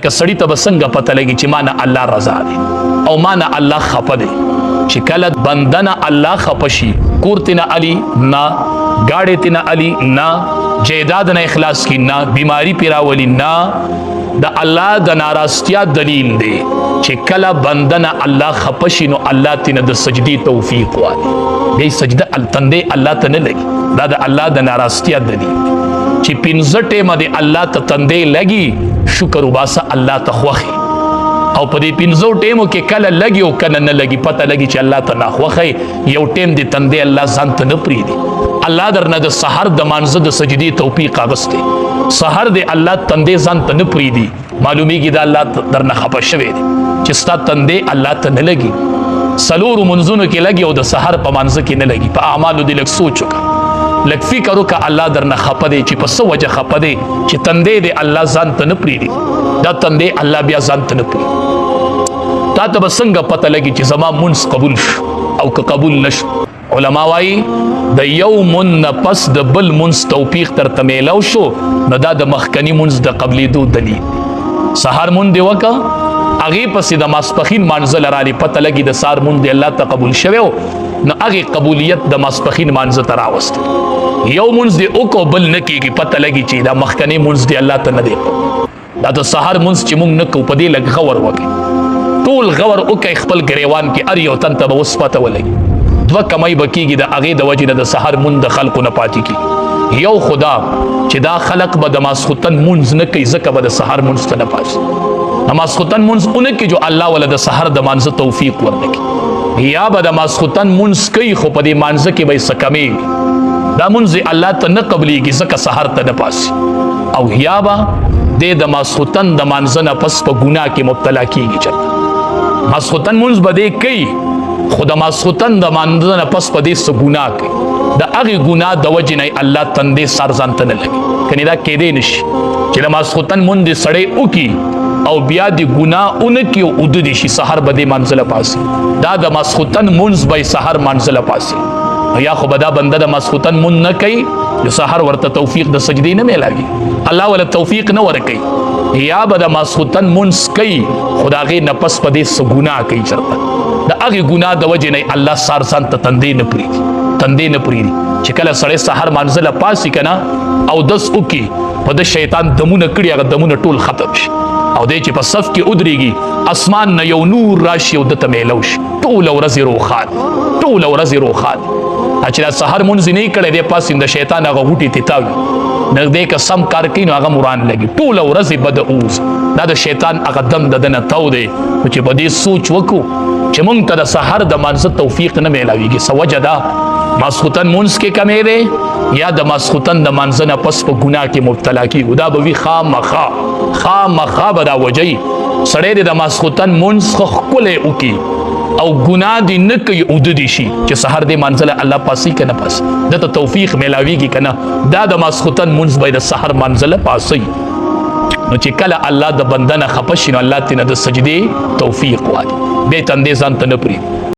لکه سړی ته به څنګه پته لګي چې مانه الله رضا دی او مانه الله خفه دی. چې کله بنده نه الله خفه شي، کور ته نه علي نه، ګاډې ته نه علي نه، جیداد نه اخلاص کی نه، بیماری پې راولي نه، د الله د ناراضتیا دلیل دی چې کله بنده نه الله خفه شي نو الله ته نه د سجدې توفیق وایي. بیا سجده تندې الله ته نه لګي، دا د الله د ناراضتیا دلیل چې 15 ټیمه د الله ته تندې لګي، شکر وباسه الله ته خوښي. او په دې 15 ټیمو کې کله لګي او کله نه لګي، پته لګي چې الله ته ناخوښي، یو ټیم د تندې الله ځان ته نه پرېږدي. الله درنه د سحر د مانځه د سجدې توفیق اغوستی، سحر د الله تندې ځان ته نه پرېږدي، معلومیږي دا الله درنه خفه شوی دی چې ستا تندې الله ته نه لګي. څلورو منځونو کې لګي او د سحر په مانځه کې نه لګي. په اعمالو دې لږ سوچ وکړه، لږ فکر وکړه الله درنه خفه دی چې په څه وجه خفه دی چې تندې دې الله ځان ته نه پرېږدي. دا تندې الله بیا ځان ته نه پرېږدي. تا ته به څنګه پته لګي چې زما منځ قبول شو او که قبول نشو؟ علما وایي د یو مون نه پس د بل منځ توفیق درته میلاو شو نو دا د مخکني منځ د قبلېدو دلیل. سهار مون دې وکړه، هغې پسې د ماسپښین مانځه لرالې، پته لګي د سهار مون دې الله ته قبول شوی و نو هغې قبولیت د ماسپښین مانځه ته راوسته. یو منځ دې وکړو بل نه کېږي، پته لګي چې دا مخکنی منځ دې الله ته نه دی. دا د سهار منځ چې مونږ نه کوو په دې لږ غور وکړئ، ټول غور وکړئ خپل ګریوان کې، هر یو تن ته به اوس پته ولګي. دوه کمۍ به کېږي د هغې د وجې نه د سهار مونځ د خلکو نه پاتې کېږي. یو خدا چې دا خلق به د ماسخوتن مونځ نه کوي ځکه به د سهار مونځ ته نه پاسي. د ماسخوتن مونځ اونه کې جو الله ولا د سهار د مانځه توفیق ورنکړي، یا به د ماسخوتن مونځ کوي خو په دې مانځه کې به یې څه کمې وي، دا مونځ الله ته نه قبلېږي ځکه سهار ته نه پاسي. او یا به د ماسخوتن د مانځه نه پس په ګناه کې مبتلا کېږي. چېرته ماسخوتن مونځ به دې کوي خو د ماسخوتن د مانځه نه پس په دې څه ګناه کوي، د هغې ګناه د وجې نه الله تندې سر ځان ته نه لګي. کنې دا کېدی نشي چې د ماسخوتن مونځ دې سړی وکړي او بیا د ګناه ونه کړي او اوده دې شي، سهار به دې مانځه له پاسي. دا د ماسخوتن مونځ به یې سهار مانځه له پاسي. یا خو به دا بنده د ماسخوتن مونځ نه کوي نو سهار ورته توفیق د سجدې نه میلاږي، الله ولا توفیق نه ورکوي. یا به د ماسخوتن مونځ کوي خو د هغې نه پس په دې څه ګناه کوي، چېرته د هغې ګناه د وجې نه الله سهار ځان ته تندې نه پرېږدي، تندې نه پرېږدي. چې کله سړی سهار مانځه له پاسي که نه اودس وکړي، په ده شیطان دمونه کړي، هغه دمونه ټول ختم شي او دی چې په صف کې ودرېږي اسمان نه یو نور راشي او ده ته میلو شي، ټوله ورځ یې روښان، ټوله ورځ یې روښان. چې دا سهار مونځ یې نه کړی دی پاسي د شیطان هغه غوټې تتاوي، نږدې که سم کار کوي نو هغه مران لګي، ټوله ورځ یې بده اوز. دا د شیطان هغه دم د ده نه تو دی. نو چې په دې سوچ وکړو چې مونږ ته د سهار د مانځه توفیق نه میلاویږي، څه وجه ده؟ ماسخوتن مونځ کې کمې دی یا د ماسخوتن د مانځه نه پس په ګناه کې مبتلا کېږو، دا به وي خامخا به دا وجه وي. سړی دی د ماسخوتن مونځ ښه ښکلی وکړي او ګناه دې نه کوي، اوده دې شي چې سهار دې مانځه له الله پاسي که نه پاسي، ده ته توفیق میلاویږي که نه؟ دا د ماسخوتن مونځ به د سهار مانځه له پاسي. نو چې کله الله د بنده نه خفه شي نو الله ترې نه د سجدې توفیق وایي، بیا یې تندې ځان ته نه پرېږدي.